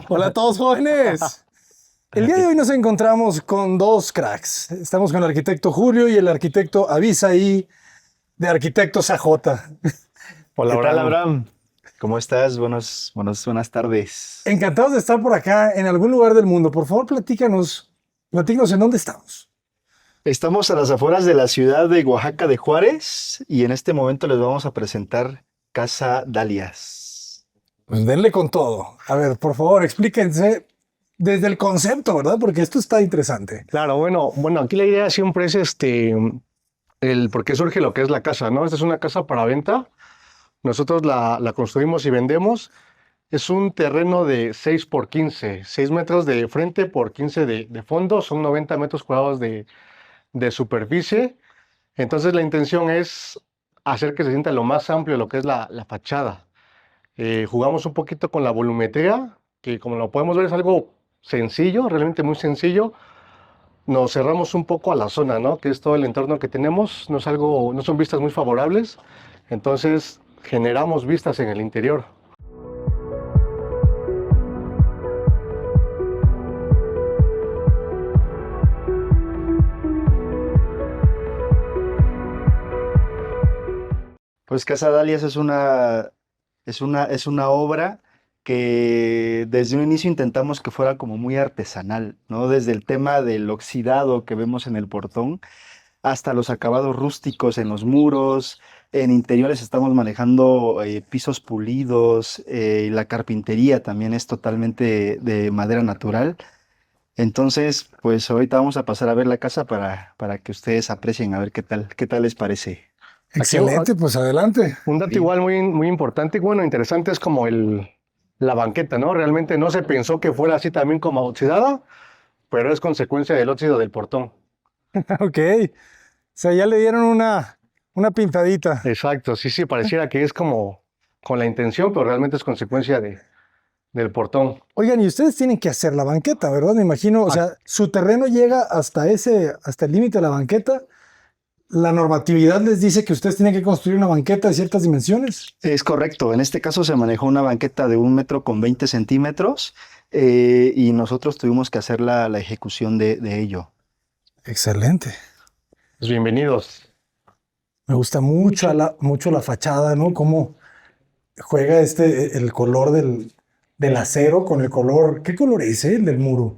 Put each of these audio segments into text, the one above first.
Hola a todos jóvenes. El día de hoy nos encontramos con dos cracks. Estamos con el arquitecto Julio y el arquitecto Abisaí de Arquitectos AJ. Hola, ¿Qué tal, Abraham. Abraham? ¿Cómo estás? Buenas tardes. Encantados de estar por acá en algún lugar del mundo. Por favor, platícanos en dónde estamos. Estamos a las afueras de la ciudad de Oaxaca de Juárez y en este momento les vamos a presentar Casa Dalias. Pues denle con todo. A ver, por favor, explíquense desde el concepto, ¿verdad? Porque esto está interesante. Claro, bueno, aquí la idea siempre es el por qué surge lo que es la casa, ¿no? Esta es una casa para venta. Nosotros la construimos y vendemos. Es un terreno de 6 por 15, 6 metros de frente por 15 de fondo, son 90 metros cuadrados de superficie. Entonces la intención es hacer que se sienta lo más amplio lo que es la fachada. Jugamos un poquito con la volumetría, que como lo podemos ver es algo sencillo, realmente muy sencillo. Nos cerramos un poco a la zona, ¿no? Que es todo el entorno que tenemos, no son vistas muy favorables, entonces generamos vistas en el interior. Pues Casa Dalias es una obra que desde un inicio intentamos que fuera como muy artesanal, ¿no? Desde el tema del oxidado que vemos en el portón hasta los acabados rústicos en los muros. En interiores estamos manejando pisos pulidos, y la carpintería también es totalmente de madera natural. Entonces, pues ahorita vamos a pasar a ver la casa para que ustedes aprecien a ver qué tal les parece. Aquí Excelente, pues adelante. un dato Sí. igual muy importante, bueno, interesante es como la banqueta, ¿no? Realmente no se pensó que fuera así también como oxidada, pero es consecuencia del óxido del portón. Ok. O sea, ya le dieron una pintadita. Exacto, sí, pareciera que es como con la intención, pero realmente es consecuencia del portón. Oigan, y ustedes tienen que hacer la banqueta, ¿verdad? Me imagino, o Ah, sea, su terreno llega hasta el límite de la banqueta. La normatividad les dice que ustedes tienen que construir una banqueta de ciertas dimensiones. Es correcto. En este caso se manejó una banqueta de 1 metro con 20 centímetros, y nosotros tuvimos que hacer la ejecución de ello. Excelente. pues bienvenidos. Me gusta mucho la fachada, ¿no? Cómo juega el color del acero con el color. ¿Qué color es el del muro?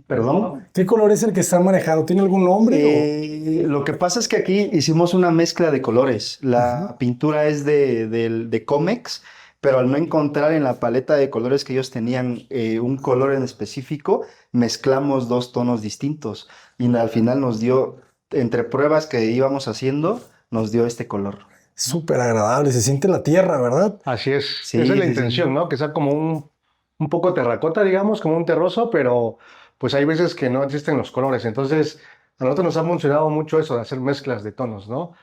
¿Perdón? ¿Qué color es el que está manejado? ¿Tiene algún nombre? Lo que pasa es que aquí hicimos una mezcla de colores. Ajá. La pintura es de Comex, pero al no encontrar en la paleta de colores que ellos tenían un color en específico, mezclamos dos tonos distintos y al final nos dio, entre pruebas que íbamos haciendo, nos dio este color. Súper agradable, se siente la tierra, ¿verdad? Así es, Sí, esa es la sí, sí. intención, ¿no? Que sea como un poco terracota, digamos, como un terroso, pero pues hay veces que no existen los colores. Entonces, a nosotros nos ha funcionado mucho eso de hacer mezclas de tonos, ¿no?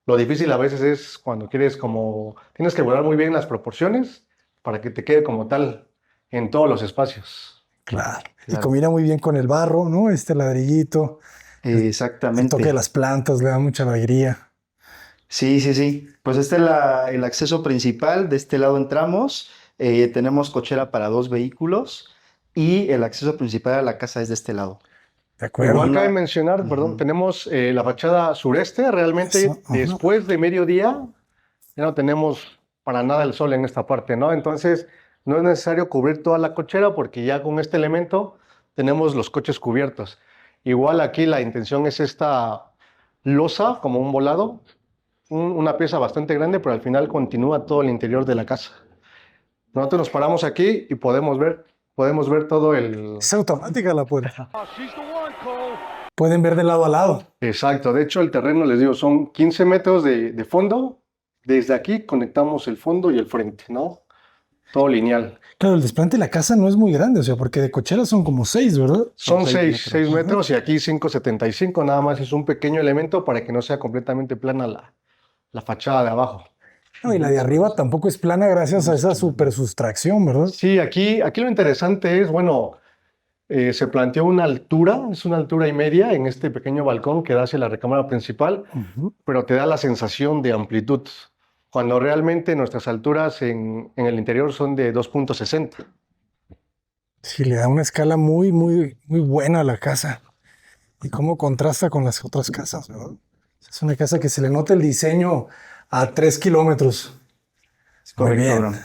Lo difícil a veces es cuando tienes que guardar muy bien las proporciones para que te quede como tal en todos los espacios. Claro. Y Claro. combina muy bien con el barro, ¿no? Este ladrillito, el toque de Exactamente. las plantas le da mucha alegría. Sí, sí, sí. Pues este es el acceso principal. De este lado entramos. Tenemos cochera para dos vehículos y el acceso principal a la casa es de este lado. ¿De En acuerdo? Igual cabe una... mencionar, perdón, Ujú. tenemos la fachada sureste, Eso. realmente Ajá. después de mediodía ya no tenemos para nada el sol en esta parte, ¿no? Entonces no es necesario cubrir toda la cochera porque ya con este elemento tenemos los coches cubiertos. Igual aquí la intención es esta losa, como un volado, una pieza bastante grande, pero al final continúa todo el interior de la casa. Nosotros nos paramos aquí y podemos ver todo el... Es automática la puerta. Pueden ver de lado a lado. Exacto, de hecho el terreno, les digo, son 15 metros de fondo. Desde aquí conectamos el fondo y el frente, ¿no? Todo lineal. Claro, el desplante de la casa no es muy grande, o sea, porque de cochera son como 6, ¿verdad? Son 6 metros. metros y aquí 5,75, nada más es un pequeño elemento para que no sea completamente plana la fachada de abajo. No, y la de arriba tampoco es plana gracias a esa super sustracción, ¿verdad? Sí, aquí lo interesante es, bueno, se planteó una altura, es una altura y media en este pequeño balcón que da hacia la recámara principal, Ujú. pero te da la sensación de amplitud, cuando realmente nuestras alturas en el interior son de 2,60. Sí, le da una escala muy, muy, muy buena a la casa. Y cómo contrasta con las otras casas, ¿verdad? Es una casa que se le nota el diseño a 3 kilómetros. Es Muy correcto, bien. Abraham.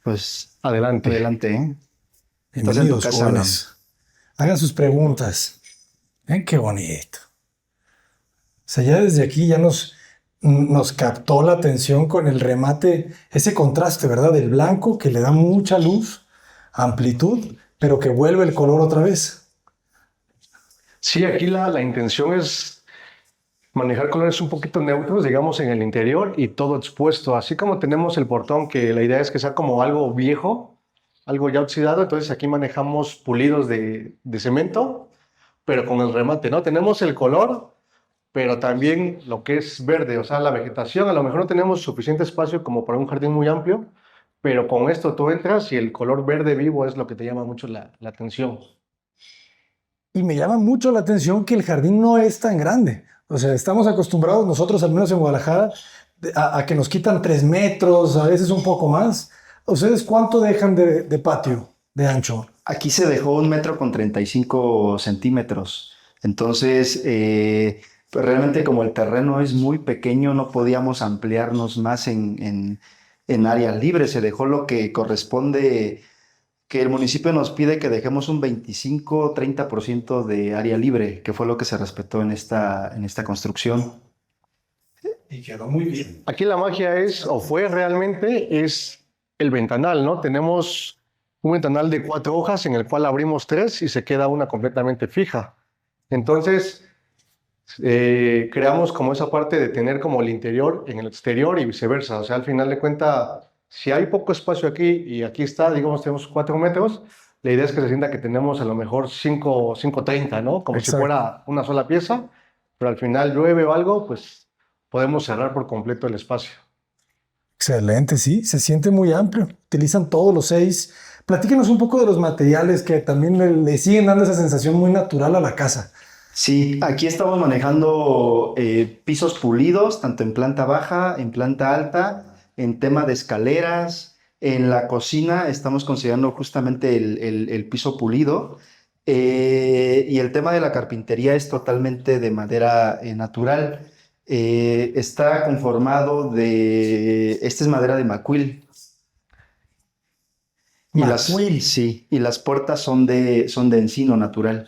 Pues Adelante. adelante, ¿eh? Estás en tu Bienvenidos, casa, Abraham. jóvenes. Hagan sus preguntas. Ven qué bonito. O sea, ya desde aquí ya nos captó la atención con el remate, ese contraste, ¿verdad? Del blanco que le da mucha luz, amplitud, pero que vuelve el color otra vez. Sí, aquí la intención es manejar colores un poquito neutros, digamos, en el interior y todo expuesto. Así como tenemos el portón, que la idea es que sea como algo viejo, algo ya oxidado, entonces aquí manejamos pulidos de cemento, pero con el remate, ¿no? Tenemos el color, pero también lo que es verde, o sea, la vegetación. A lo mejor no tenemos suficiente espacio como para un jardín muy amplio, pero con esto tú entras y el color verde vivo es lo que te llama mucho la atención. Y me llama mucho la atención que el jardín no es tan grande. O sea, estamos acostumbrados nosotros, al menos en Guadalajara, a que nos quitan 3 metros, a veces un poco más. ¿Ustedes cuánto dejan de patio, de ancho? Aquí se dejó 1 metro con 35 centímetros. Entonces, pues realmente como el terreno es muy pequeño, no podíamos ampliarnos más en área libre. Se dejó lo que corresponde, que el municipio nos pide que dejemos un 25-30% de área libre, que fue lo que se respetó en esta construcción. Y quedó muy bien. Aquí la magia es, o fue realmente, es el ventanal, ¿no? Tenemos un ventanal de 4 hojas en el cual abrimos 3 y se queda una completamente fija. Entonces, creamos como esa parte de tener como el interior en el exterior y viceversa. O sea, al final de cuentas, si hay poco espacio aquí y aquí está, digamos, tenemos 4 metros, la idea es que se sienta que tenemos a lo mejor 5,30, ¿no? Como si Exacto. fuera una sola pieza, pero al final llueve o algo, pues podemos cerrar por completo el espacio. Excelente, sí, se siente muy amplio. Utilizan todos los 6. Platíquenos un poco de los materiales que también le siguen dando esa sensación muy natural a la casa. Sí, aquí estamos manejando pisos pulidos, tanto en planta baja, en planta alta, en tema de escaleras. En la cocina estamos considerando justamente el piso pulido. Y el tema de la carpintería es totalmente de madera natural. Está conformado esta es madera de macuil. Macuil. Sí, y las puertas son de encino natural.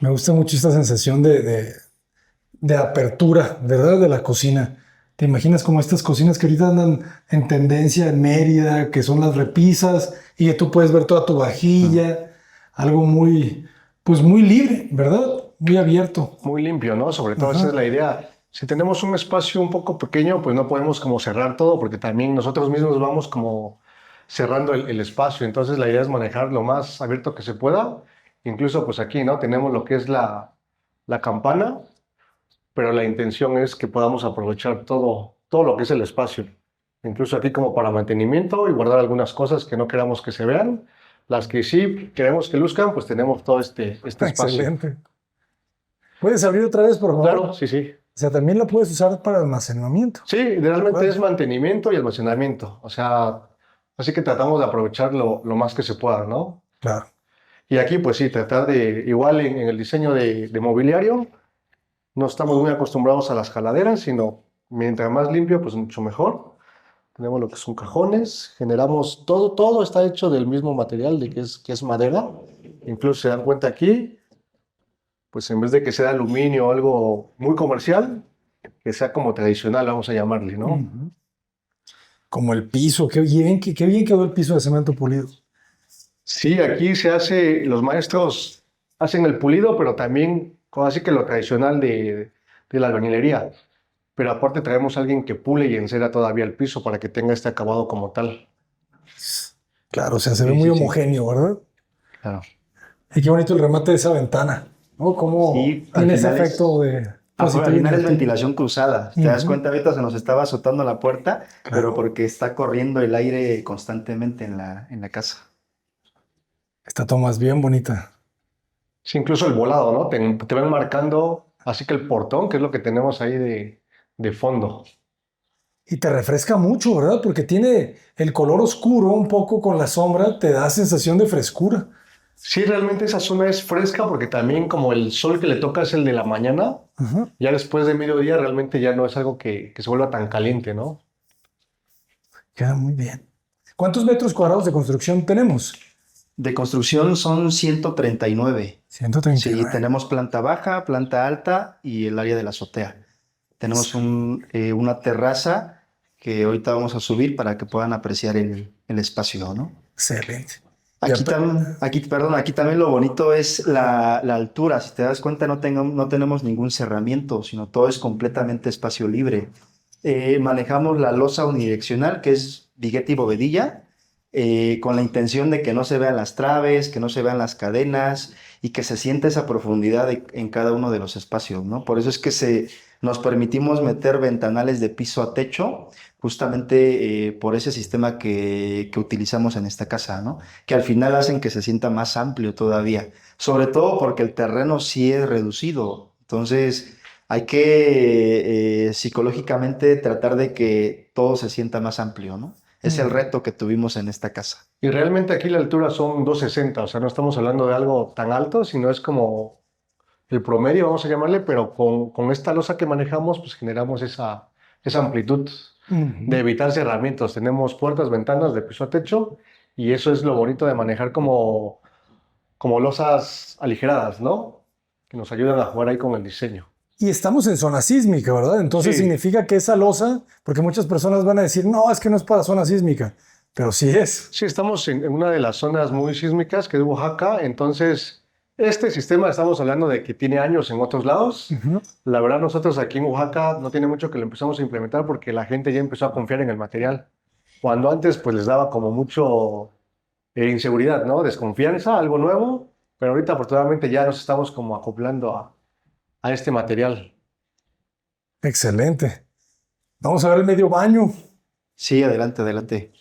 Me gusta mucho esta sensación de apertura, ¿verdad? De la cocina. ¿Te imaginas como estas cocinas que ahorita andan en tendencia en Mérida, que son las repisas y que tú puedes ver toda tu vajilla? Algo muy, pues muy libre, ¿verdad? Muy abierto. Muy limpio, ¿no? Sobre todo esa es Ajá. la idea. Si tenemos un espacio un poco pequeño, pues no podemos como cerrar todo porque también nosotros mismos vamos como cerrando el espacio. Entonces la idea es manejar lo más abierto que se pueda. Incluso pues aquí, ¿no? Tenemos lo que es la campana, pero la intención es que podamos aprovechar todo lo que es el espacio. Incluso aquí como para mantenimiento y guardar algunas cosas que no queramos que se vean. Las que sí queremos que luzcan, pues tenemos todo este espacio. Excelente. ¿Puedes abrir otra vez, por favor? Claro, sí, sí. O sea, también la puedes usar para almacenamiento. Sí, realmente Claro. es mantenimiento y almacenamiento. O sea, así que tratamos de aprovechar lo más que se pueda, ¿no? Claro. Y aquí, pues sí, tratar de, igual en el diseño de mobiliario, no estamos muy acostumbrados a las jaladeras, sino mientras más limpio, pues mucho mejor. Tenemos lo que son cajones, generamos todo está hecho del mismo material, que es madera. Incluso se dan cuenta aquí, pues en vez de que sea aluminio o algo muy comercial, que sea como tradicional, vamos a llamarle, ¿no? Ujú. Como el piso, qué bien quedó el piso de cemento pulido. Sí, aquí se hace, los maestros hacen el pulido, pero también así que lo tradicional de la albañilería. Pero aparte traemos a alguien que pule y encera todavía el piso para que tenga este acabado como tal. Claro, o sea, se ve Sí, muy sí, sí. homogéneo, ¿verdad? Claro. Y qué bonito el remate de esa ventana, ¿no? Cómo Sí, al tiene ese final efecto de al positivo y final es negativo. ventilación cruzada. ¿Te das Ujú. cuenta? Ahorita se nos estaba azotando la puerta, pero Claro. porque está corriendo el aire constantemente en la casa. Esta toma es bien bonita. Sí, incluso el volado, ¿no? Te van marcando, así que el portón, que es lo que tenemos ahí de fondo. Y te refresca mucho, ¿verdad? Porque tiene el color oscuro un poco con la sombra, te da sensación de frescura. Sí, realmente esa zona es fresca porque también como el sol que le toca es el de la mañana, Ajá. ya después de mediodía realmente ya no es algo que se vuelva tan caliente, ¿no? Queda muy bien. ¿Cuántos metros cuadrados de construcción tenemos? De construcción son 139. Sí, 139. tenemos planta baja, planta alta y el área de la azotea. Tenemos una terraza que ahorita vamos a subir para que puedan apreciar el espacio, ¿no? Excelente. Aquí también lo bonito es la altura. Si te das cuenta, no tenemos ningún cerramiento, sino todo es completamente espacio libre. Manejamos la losa unidireccional, que es vigueta y bovedilla, con la intención de que no se vean las traves, que no se vean las cadenas y que se sienta esa profundidad en cada uno de los espacios, ¿no? Por eso es que nos permitimos meter ventanales de piso a techo, justamente por ese sistema que utilizamos en esta casa, ¿no? Que al final hacen que se sienta más amplio todavía, sobre todo porque el terreno sí es reducido. Entonces, hay que psicológicamente tratar de que todo se sienta más amplio, ¿no? Es el reto que tuvimos en esta casa. Y realmente aquí la altura son 260, o sea, no estamos hablando de algo tan alto, sino es como el promedio, vamos a llamarle, pero con esta losa que manejamos, pues generamos esa amplitud de Ujú. evitar cerramientos. Tenemos puertas, ventanas de piso a techo y eso es lo bonito de manejar como losas aligeradas, ¿no? Que nos ayudan a jugar ahí con el diseño. Y estamos en zona sísmica, ¿verdad? Entonces Sí, significa que esa losa, porque muchas personas van a decir, no, es que no es para zona sísmica, pero sí es. sí, estamos en una de las zonas muy sísmicas, que es Oaxaca, entonces este sistema estamos hablando de que tiene años en otros lados. Ujú. La verdad, nosotros aquí en Oaxaca no tiene mucho que lo empezamos a implementar porque la gente ya empezó a confiar en el material. Cuando antes pues les daba como mucho inseguridad, ¿no? Desconfianza, algo nuevo, pero ahorita afortunadamente ya nos estamos como acoplando a este material. Excelente. Vamos a ver el medio baño. Sí, adelante, adelante.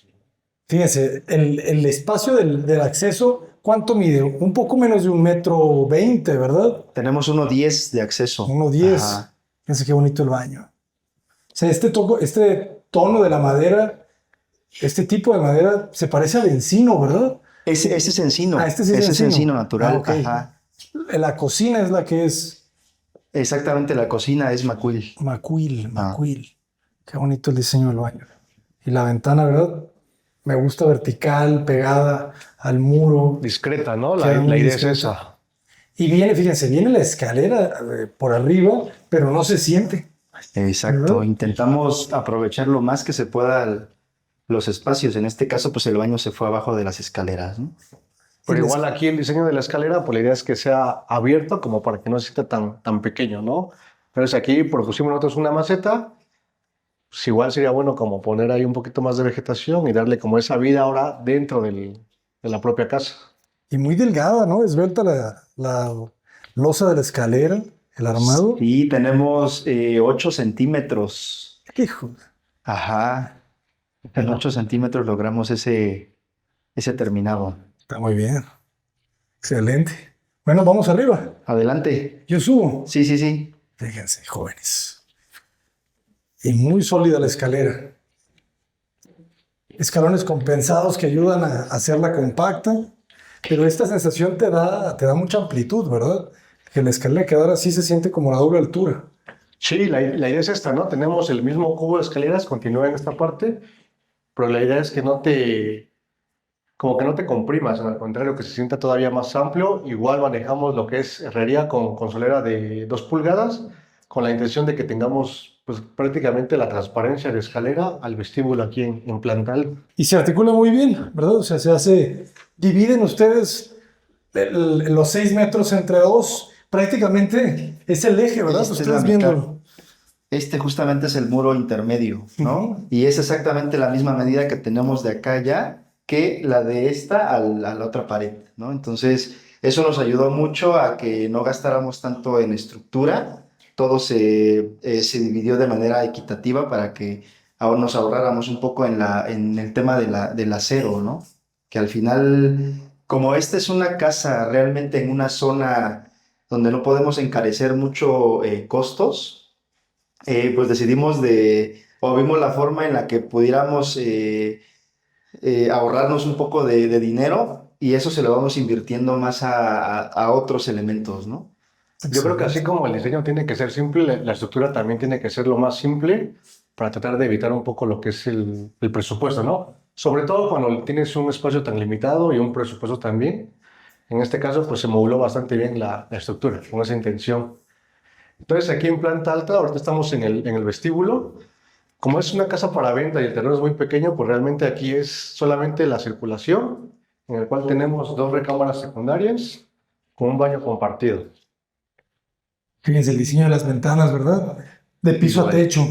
Fíjense, el espacio del acceso, ¿cuánto mide? Un poco menos de 1,20 m, ¿verdad? Tenemos 1,10 de acceso. 1,10 m. Ajá. Fíjense qué bonito el baño. O sea, este tono de la madera, este tipo de madera, se parece al encino, ¿verdad? Ese es Ah, encino. este sí es Ese es encino. encino Ah, natural. ok. Ajá. La cocina es la que es Exactamente, la cocina es macuil. macuil, Ah. macuil. Qué bonito el diseño del baño. Y la ventana, ¿verdad? Me gusta vertical, pegada al muro. Discreta, ¿no? Queda La muy idea es discreta. esa. Y viene, fíjense, viene la escalera por arriba, pero no se siente, Exacto. ¿verdad? Intentamos aprovechar lo más que se pueda los espacios. En este caso, pues el baño se fue abajo de las escaleras, ¿no? Y Pero la igual aquí el diseño de la escalera, pues la idea es que sea abierto como para que no se sienta tan pequeño, ¿no? Entonces aquí propusimos nosotros una maceta, pues igual sería bueno como poner ahí un poquito más de vegetación y darle como esa vida ahora dentro de la propia casa. y muy delgada, ¿no? Esbelta la losa de la escalera, el armado. Sí, tenemos 8 centímetros. Hijo, Ajá. En 8 centímetros logramos ese terminado. está muy bien. Excelente. Bueno, vamos arriba. Adelante. Yo subo. Sí, sí, sí. Fíjense, jóvenes. Y muy sólida la escalera. Escalones compensados que ayudan a hacerla compacta, pero esta sensación te da mucha amplitud, ¿verdad? Que la escalera quedar así se siente como la doble altura. Sí, la idea es esta, ¿no? Tenemos el mismo cubo de escaleras, continúa en esta parte, pero la idea es que como que no te comprimas, al contrario, que se sienta todavía más amplio. Igual manejamos lo que es herrería con solera de 2 pulgadas, con la intención de que tengamos pues, prácticamente la transparencia de escalera al vestíbulo aquí en plantal. Y se articula muy bien, ¿verdad? O sea, dividen ustedes los 6 metros entre dos, prácticamente es el eje, ¿verdad? Esta es la Ustedes mitad. viéndolo. Este justamente es el muro intermedio, ¿no? Ujú. Y es exactamente la misma medida que tenemos de acá ya que la de esta a la otra pared, ¿no? Entonces, eso nos ayudó mucho a que no gastáramos tanto en estructura. Todo se dividió de manera equitativa para que ahora nos ahorráramos un poco en el tema del acero, ¿no? Que al final, como esta es una casa realmente en una zona donde no podemos encarecer mucho costos, pues decidimos de o vimos la forma en la que pudiéramos ahorrarnos un poco de dinero y eso se lo vamos invirtiendo más a otros elementos, ¿no? Yo creo que así como el diseño tiene que ser simple, la estructura también tiene que ser lo más simple para tratar de evitar un poco lo que es el presupuesto, ¿no? Sobre todo cuando tienes un espacio tan limitado y un presupuesto también. En este caso, pues se moduló bastante bien la estructura, con esa intención. Entonces, aquí en planta alta, ahorita estamos en el vestíbulo. Como es una casa para venta y el terreno es muy pequeño, pues realmente aquí es solamente la circulación, en el cual tenemos 2 recámaras secundarias con un baño compartido. Fíjense el diseño de las ventanas, ¿verdad? De piso a Igual. techo.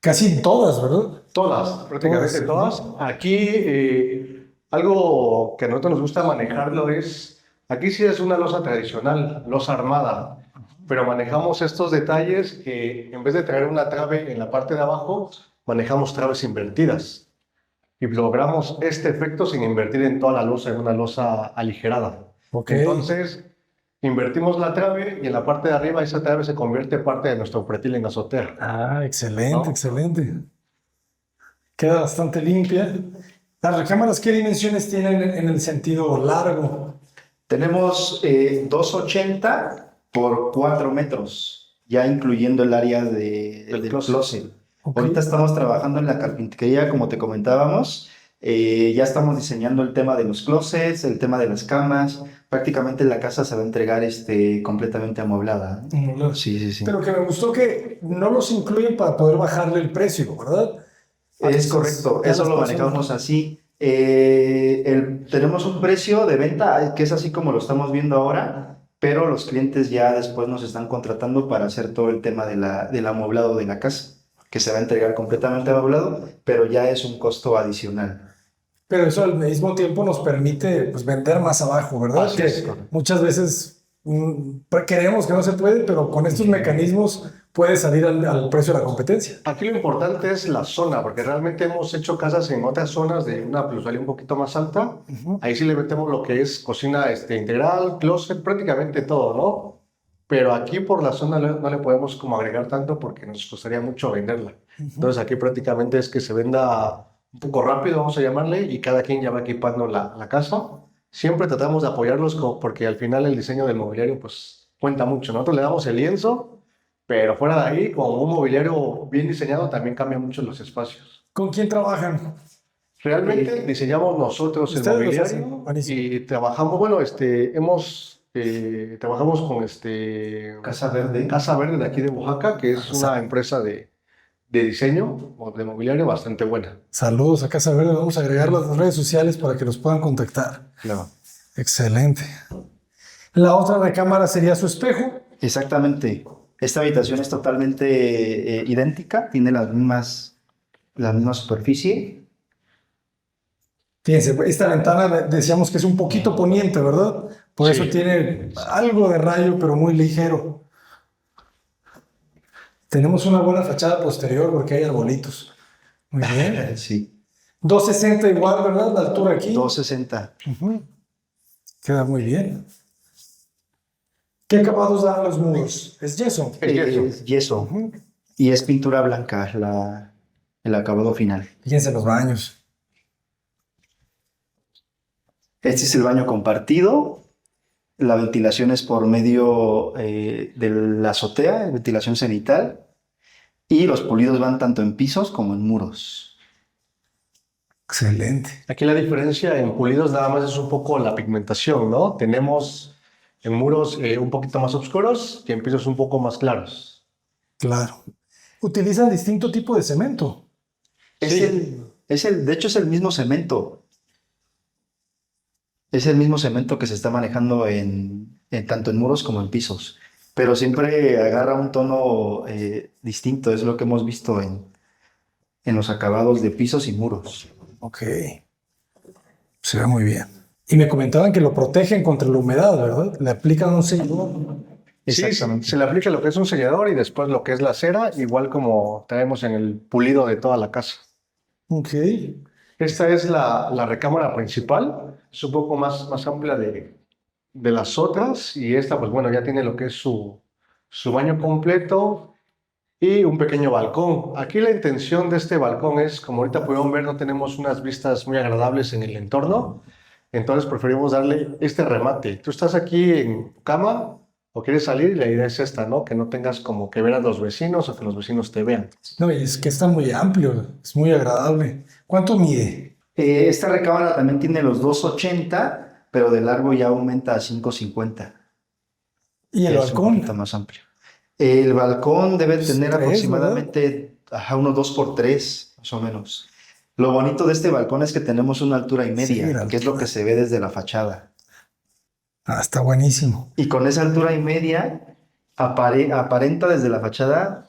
Casi todas, ¿verdad? Todas, prácticamente todas. Aquí algo que a nosotros nos gusta manejarlo es, aquí sí es una losa tradicional, losa armada, pero manejamos estos detalles que en vez de traer una trave en la parte de abajo, manejamos traves invertidas y logramos este efecto sin invertir en toda la losa, en una losa aligerada. Ok. Entonces, invertimos la trave y en la parte de arriba esa trave se convierte en parte de nuestro pretil en azotea. Ah, excelente, ¿No? excelente. Queda bastante limpia. ¿Las recámaras qué dimensiones tienen en el sentido largo? Tenemos 280 por 4 metros, ya incluyendo el área del closet. Ok. Ahorita estamos trabajando en la carpintería, como te comentábamos. Ya estamos diseñando el tema de los closets, el tema de las camas. Prácticamente la casa se va a entregar completamente amueblada. Sí, sí, sí. Pero que me gustó que no los incluyen para poder bajarle el precio, ¿verdad? Es Entonces, correcto, ya eso las lo personas- manejamos así. Tenemos un precio de venta que es así como lo estamos viendo ahora, pero los clientes ya después nos están contratando para hacer todo el tema del amueblado de la casa, que se va a entregar completamente amueblado, pero ya es un costo adicional. Pero eso al mismo tiempo nos permite pues, vender más abajo, ¿verdad? Así Que es. muchas veces creemos que no se puede, pero con estos mecanismos puede salir al precio de la competencia. Aquí lo importante es la zona, porque realmente hemos hecho casas en otras zonas de una plusvalía un poquito más alta. Ahí sí le metemos lo que es cocina integral, closet, prácticamente todo, ¿no? Pero aquí por la zona no le podemos como agregar tanto porque nos costaría mucho venderla. Entonces aquí prácticamente es que se venda un poco rápido, vamos a llamarle, y cada quien ya va equipando la casa. Siempre tratamos de apoyarlos porque al final el diseño del mobiliario pues cuenta mucho. Nosotros le damos el lienzo, pero fuera de ahí, con un mobiliario bien diseñado, también cambia mucho los espacios. ¿Con quién trabajan? Realmente diseñamos nosotros el Ustedes los mobiliario hacen. Buenísimo. y trabajamos, bueno, trabajamos con Casa Verde. Casa Verde de aquí de Oaxaca, que es una empresa de diseño o de mobiliario bastante buena. Saludos a Casa Verde. Vamos a agregar las redes sociales para que los puedan contactar. Claro. Excelente. La otra recámara sería su espejo. Exactamente. Esta habitación es totalmente idéntica, tiene la misma superficie. Fíjense, esta ventana decíamos que es un poquito poniente, ¿verdad? Por eso Sí. tiene algo de rayo, pero muy ligero. Tenemos una buena fachada posterior porque hay arbolitos. Muy bien. Sí, 260 igual, ¿verdad? La altura aquí. 260. Queda muy bien. ¿Qué acabados dan los muros? Es yeso. Es yeso. Es yeso. Y es pintura blanca el acabado final. Fíjense los baños. Este es el baño compartido. La ventilación es por medio de la azotea, ventilación cenital. Y los pulidos van tanto en pisos como en muros. Excelente. Aquí la diferencia en pulidos nada más es un poco la pigmentación, ¿no? Tenemos en muros un poquito más oscuros y en pisos un poco más claros. Claro. Utilizan distinto tipo de cemento. Sí. De hecho, es el mismo cemento. Es el mismo cemento que se está manejando tanto en muros como en pisos. Pero siempre agarra un tono distinto. Es lo que hemos visto en los acabados de pisos y muros. Ok. Se ve muy bien. Y me comentaban que lo protegen contra la humedad, ¿verdad? Le aplican un sellador. Sí, Exactamente. se le aplica lo que es un sellador y después lo que es la cera, igual como traemos en el pulido de toda la casa. Ok. Esta es la recámara principal, es un poco más amplia de las otras y esta pues bueno ya tiene lo que es su baño completo y un pequeño balcón. Aquí la intención de este balcón es, como ahorita pudieron ver, no tenemos unas vistas muy agradables en el entorno, entonces preferimos darle este remate. Tú estás aquí en tu cama o quieres salir y la idea es esta, ¿no? Que no tengas como que ver a los vecinos o que los vecinos te vean. No, y es que está muy amplio, es muy agradable. ¿Cuánto mide? Esta recámara también tiene los 2,80, pero de largo ya aumenta a 5,50. ¿Y el Es un balcón? poquito más amplio. El balcón debe tener Tres, aproximadamente unos 2 por 3, más o menos. Lo bonito de este balcón es que tenemos una altura y Sí, media, la que es lo altura. que se ve desde la fachada. Ah, está buenísimo. Y con esa altura y media aparenta desde la fachada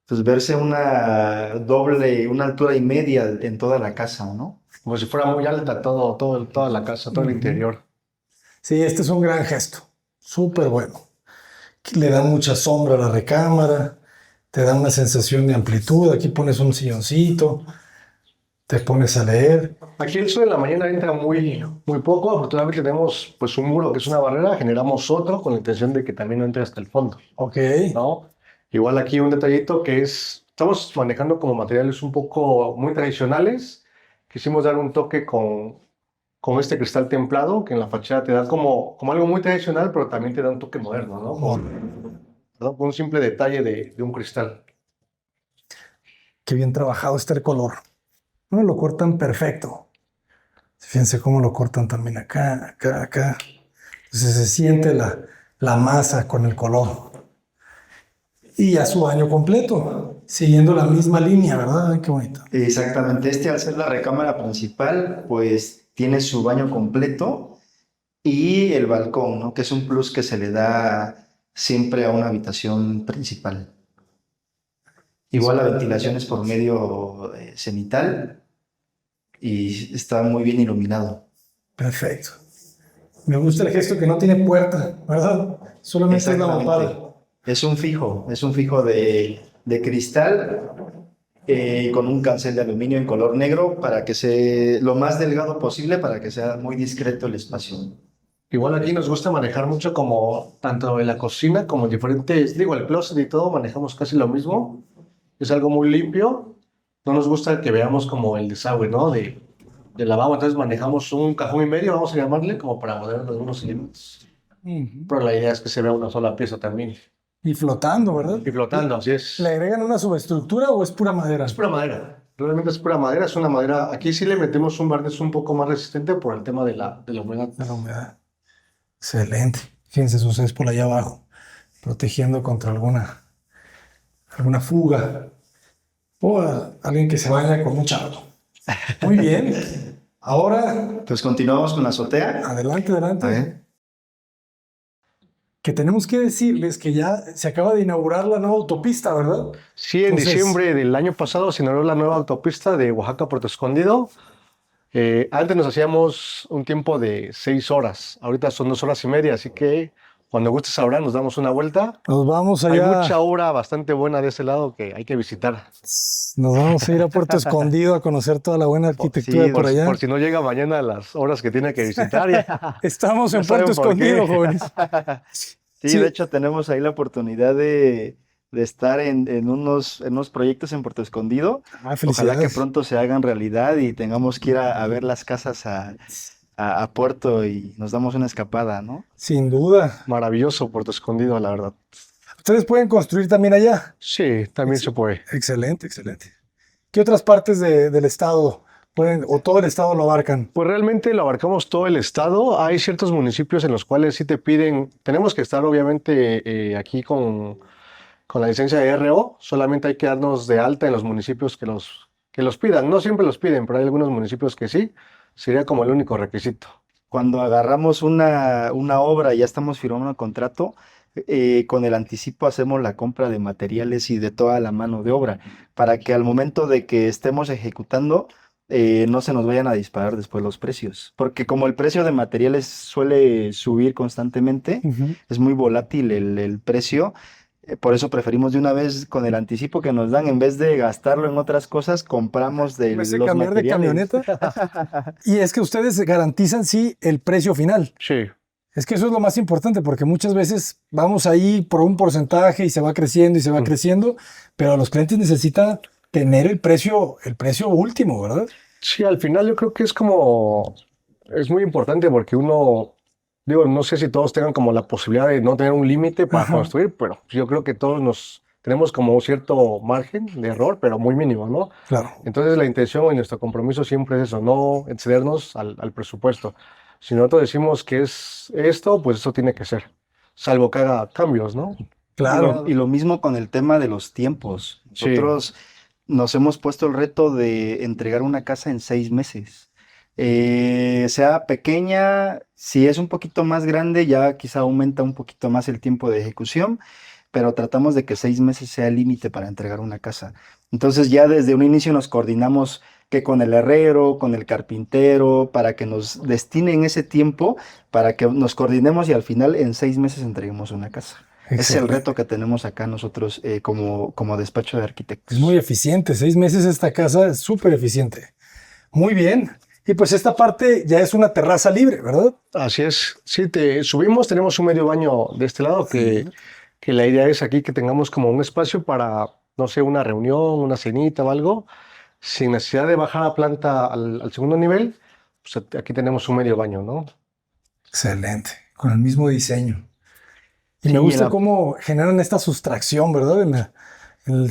pues verse una altura y media en toda la casa, ¿no? Como si fuera muy alta toda la casa, todo el interior. Sí, este es un gran gesto, súper bueno. Le da mucha sombra a la recámara, te da una sensación de amplitud. Aquí pones un silloncito, te pones a leer. Aquí el sol en la mañana entra muy poco. Afortunadamente tenemos pues un muro que es una barrera, generamos otro con la intención de que también no entre hasta el fondo, Ok, ¿no? Igual aquí un detallito que es, estamos manejando como materiales un poco muy tradicionales. Quisimos dar un toque con este cristal templado que en la fachada te da como algo muy tradicional, pero también te da un toque moderno, ¿no? ¿No? Con un simple detalle de un cristal. qué bien trabajado está el color. No lo cortan perfecto. Fíjense cómo lo cortan también acá, acá, acá. Entonces se siente la masa con el color. Y ya su baño completo, siguiendo la misma línea, ¿verdad? Ay, qué bonito. Exactamente, al ser la recámara principal, pues tiene su baño completo y el balcón, ¿no? Que es un plus que se le da siempre a una habitación principal. Igual la ventilación es por medio cenital y está muy bien iluminado. Perfecto. Me gusta el gesto que no tiene puerta, ¿verdad? Solamente es la mampara. Es un fijo de cristal con un cancel de aluminio en color negro para que sea lo más delgado posible para que sea muy discreto el espacio. Igual aquí nos gusta manejar mucho como tanto en la cocina como en diferentes, digo, el closet y todo, manejamos casi lo mismo. Es algo muy limpio. No nos gusta que veamos como el desagüe, ¿no? De lavabo. Entonces manejamos un cajón y medio, vamos a llamarle, como para poner algunos elementos. Pero la idea es que se vea una sola pieza también. Y flotando, ¿verdad? Y flotando, así es. ¿Le agregan una subestructura o es pura madera? Es pura madera. Realmente es pura madera. Es una madera. Aquí sí le metemos un barniz un poco más resistente por el tema de la humedad. De la humedad. Excelente. Fíjense su césped allá abajo, protegiendo contra alguna fuga o alguien que se baña con mucha agua. Muy bien. Ahora, Pues continuamos con la azotea. adelante, adelante. A ver. Que tenemos que decirles que ya se acaba de inaugurar la nueva autopista, ¿verdad? Sí, en Entonces- diciembre del año pasado se inauguró la nueva autopista de Oaxaca a Puerto Escondido. Antes nos hacíamos un tiempo de 6 horas, ahorita son 2 horas y media, así que cuando gustes ahora nos damos una vuelta. Nos vamos Hay allá. mucha obra bastante buena de ese lado que hay que visitar. Nos vamos a ir a Puerto Escondido a conocer toda la buena arquitectura sí, por allá. Por si no llega mañana a las horas que tiene que visitar. Ya. Estamos en Ya saben Puerto por qué. Escondido, jóvenes. Sí, Sí. de hecho tenemos ahí la oportunidad de estar en unos proyectos en Puerto Escondido. Ah, Ojalá que felicidades. pronto se hagan realidad y tengamos que ir a ver las casas a Puerto y nos damos una escapada, ¿no? Sin duda. Maravilloso Puerto Escondido, la verdad. ¿Ustedes pueden construir también allá? Sí, también se puede. Excelente, excelente. ¿Qué otras partes del estado pueden, o todo el estado lo abarcan? Pues realmente lo abarcamos todo el estado. Hay ciertos municipios en los cuales sí te piden, tenemos que estar obviamente aquí con la licencia de RO, solamente hay que darnos de alta en los municipios que los pidan. No siempre los piden, pero hay algunos municipios que sí, sería como el único requisito. Cuando agarramos una obra y ya estamos firmando un contrato, con el anticipo hacemos la compra de materiales y de toda la mano de obra, para que al momento de que estemos ejecutando, no se nos vayan a disparar después los precios. Porque como el precio de materiales suele subir constantemente, es muy volátil el precio. Por eso preferimos de una vez con el anticipo que nos dan, en vez de gastarlo en otras cosas, compramos de En vez de los cambiar de materiales. camioneta. Y es que ustedes garantizan, sí, el precio final. Sí, Es que eso es lo más importante, porque muchas veces vamos ahí por un porcentaje y se va creciendo y se va creciendo, pero los clientes necesitan tener el precio último, ¿verdad? Sí, al final yo creo que es muy importante porque uno, digo, no sé si todos tengan como la posibilidad de no tener un límite para Ajá. construir, pero yo creo que todos tenemos como un cierto margen de error, pero muy mínimo, ¿no? Claro. Entonces la intención y nuestro compromiso siempre es eso, no excedernos al presupuesto. Si nosotros decimos que es esto, pues eso tiene que ser, salvo que haga cambios, ¿no? Claro. Y lo mismo con el tema de los tiempos. Sí. Nosotros nos hemos puesto el reto de entregar una casa en 6 meses. Sea pequeña, si es un poquito más grande, ya quizá aumenta un poquito más el tiempo de ejecución, pero tratamos de que 6 meses sea el límite para entregar una casa. Entonces ya desde un inicio nos coordinamos que con el herrero, con el carpintero, para que nos destinen ese tiempo, para que nos coordinemos y al final en 6 meses entreguemos una casa. Ese es el Excelente. reto que tenemos acá nosotros como despacho de arquitectos. Es muy eficiente. 6 meses esta casa es súper eficiente. Muy bien. Y pues esta parte ya es una terraza libre, ¿verdad? Así es. Sí, subimos, tenemos un medio baño de este lado que la idea es aquí que tengamos como un espacio para, no sé, una reunión, una cenita o algo, sin necesidad de bajar a planta al segundo nivel, pues aquí tenemos un medio baño, ¿no? Excelente. Con el mismo diseño. Y me Sí, gusta cómo generan esta sustracción, ¿verdad? En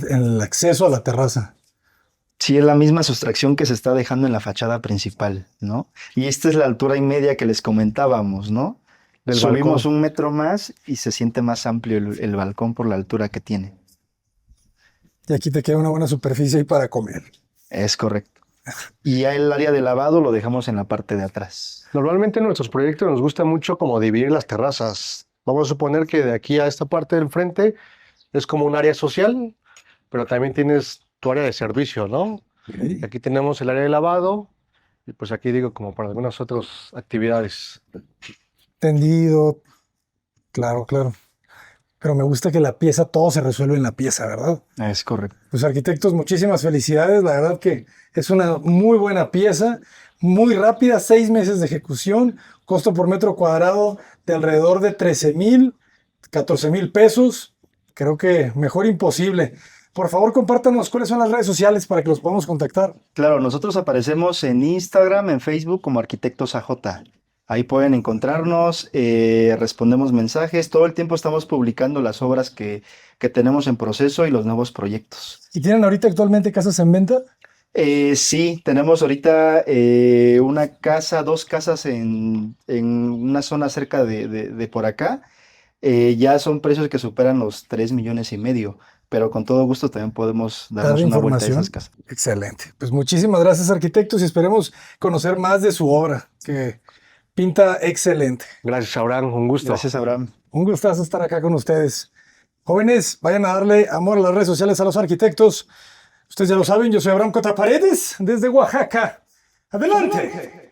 el acceso a la terraza. sí, es la misma sustracción que se está dejando en la fachada principal, ¿no? Y esta es la altura y media que les comentábamos, ¿no? Del Subimos balcón. 1 metro más y se siente más amplio el balcón por la altura que tiene. Y aquí te queda una buena superficie ahí para comer. Es correcto. Y ya el área de lavado lo dejamos en la parte de atrás. Normalmente en nuestros proyectos nos gusta mucho como dividir las terrazas. Vamos a suponer que de aquí a esta parte del frente es como un área social, pero también tienes tu área de servicio, ¿no? Y aquí tenemos el área de lavado y pues aquí digo como para algunas otras actividades. Tendido, claro, claro. Pero me gusta que la pieza, todo se resuelve en la pieza, ¿verdad? Es correcto. Pues arquitectos, muchísimas felicidades. La verdad que es una muy buena pieza, muy rápida, 6 meses de ejecución, costo por metro cuadrado de alrededor de 13,000, 14,000 pesos. Creo que mejor imposible. Por favor, compártanos cuáles son las redes sociales para que los podamos contactar. Claro, nosotros aparecemos en Instagram, en Facebook como Arquitectos AJ. Ahí pueden encontrarnos, respondemos mensajes. Todo el tiempo estamos publicando las obras que tenemos en proceso y los nuevos proyectos. ¿Y tienen ahorita actualmente casas en venta? Sí, tenemos ahorita una casa, 2 casas en una zona cerca de por acá. Ya son precios que superan los 3,5 millones, pero con todo gusto también podemos darnos Darle una vuelta a esas información. casas. Excelente. Pues muchísimas gracias, arquitectos, y esperemos conocer más de su obra, que pinta excelente. Gracias, Abraham, un gusto. Gracias, Abraham. Un gustazo estar acá con ustedes. Jóvenes, vayan a darle amor a las redes sociales a los arquitectos. Ustedes ya lo saben, yo soy Abraham Cota Paredes, desde Oaxaca. ¡Adelante!